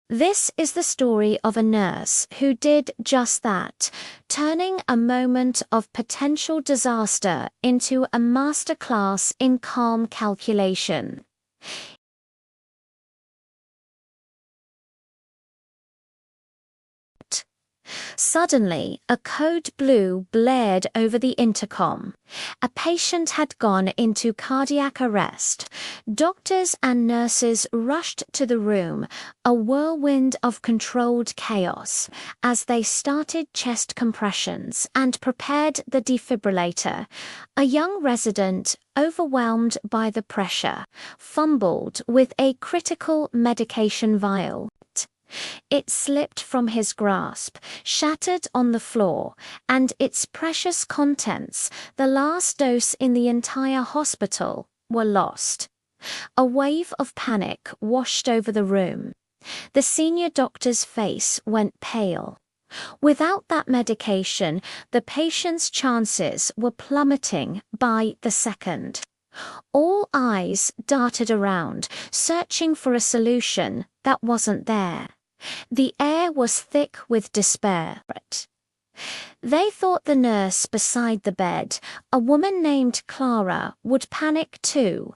This is the story of a nurse who did just that, turning a moment of potential disaster into a masterclass in calm calculation. Suddenly, a code blue blared over the intercom. A patient had gone into cardiac arrest. Doctors and nurses rushed to the room, a whirlwind of controlled chaos, as they started chest compressions and prepared the defibrillator. A young resident, overwhelmed by the pressure, fumbled with a critical medication vial. It slipped from his grasp, shattered on the floor, and its precious contents, the last dose in the entire hospital, were lost. A wave of panic washed over the room. The senior doctor's face went pale. Without that medication, the patient's chances were plummeting by the second. All eyes darted around, searching for a solution that wasn't there. The air was thick with despair. They thought the nurse beside the bed, a woman named Clara, would panic too.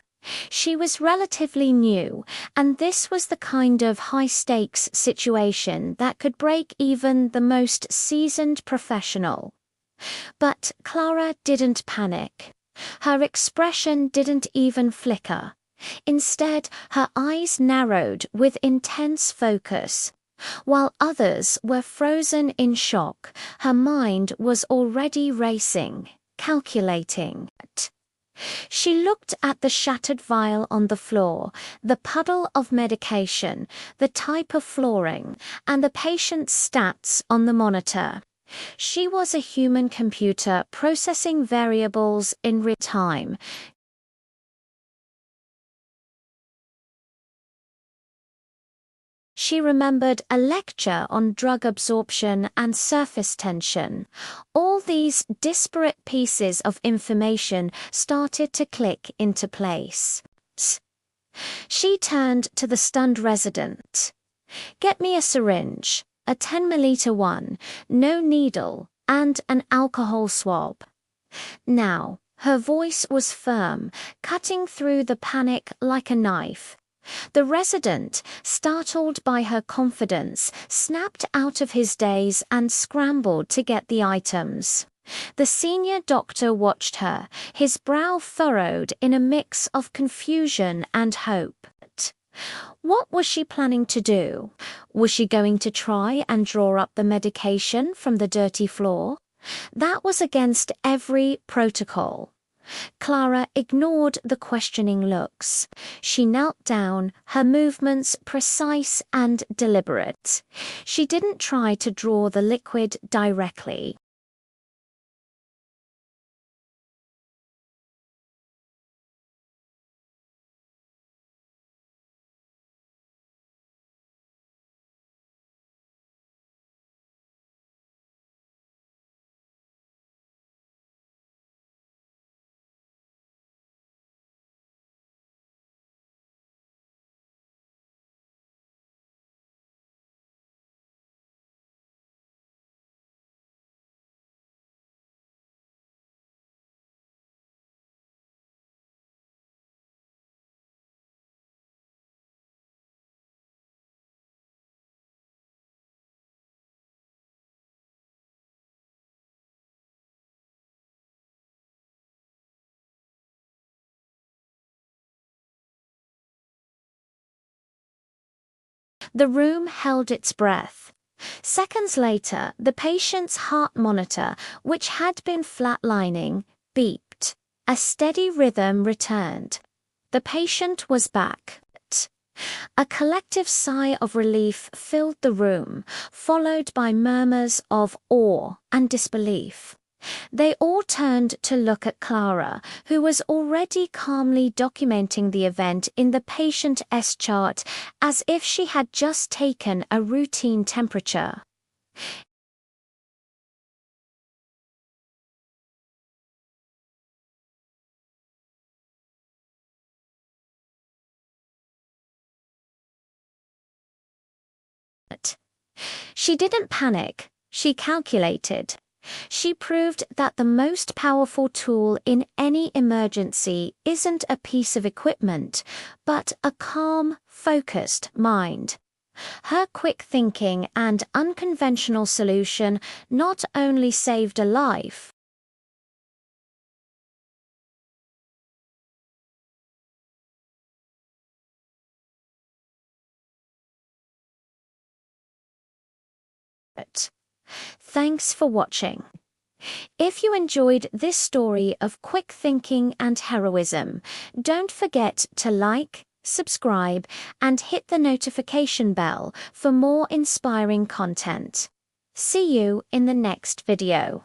She was relatively new, and this was the kind of high-stakes situation that could break even the most seasoned professional. But Clara didn't panic. Her expression didn't even flicker. Instead, her eyes narrowed with intense focus. While others were frozen in shock, her mind was already racing, calculating. She looked at the shattered vial on the floor, the puddle of medication, the type of flooring, and the patient's stats on the monitor. She was a human computer processing variables in real time. She remembered a lecture on drug absorption and surface tension. All these disparate pieces of information started to click into place. She turned to the stunned resident. "Get me a syringe, a 10 milliliter one, no needle, and an alcohol swab." Now, her voice was firm, cutting through the panic like a knife. The resident, startled by her confidence, snapped out of his daze and scrambled to get the items. The senior doctor watched her, his brow furrowed in a mix of confusion and hope. What was she planning to do? Was she going to try and draw up the medication from the dirty floor? That was against every protocol. Clara ignored the questioning looks. She knelt down, her movements precise and deliberate. She didn't try to draw the liquid directly. The room held its breath. Seconds later, the patient's heart monitor, which had been flatlining, beeped. A steady rhythm returned. The patient was back. A collective sigh of relief filled the room, followed by murmurs of awe and disbelief. They all turned to look at Clara, who was already calmly documenting the event in the patient S chart as if she had just taken a routine temperature. She didn't panic, she calculated. She proved that the most powerful tool in any emergency isn't a piece of equipment, but a calm, focused mind. Her quick thinking and unconventional solution not only saved a life, but thanks for watching. If you enjoyed this story of quick thinking and heroism, don't forget to like, subscribe, and hit the notification bell for more inspiring content. See you in the next video.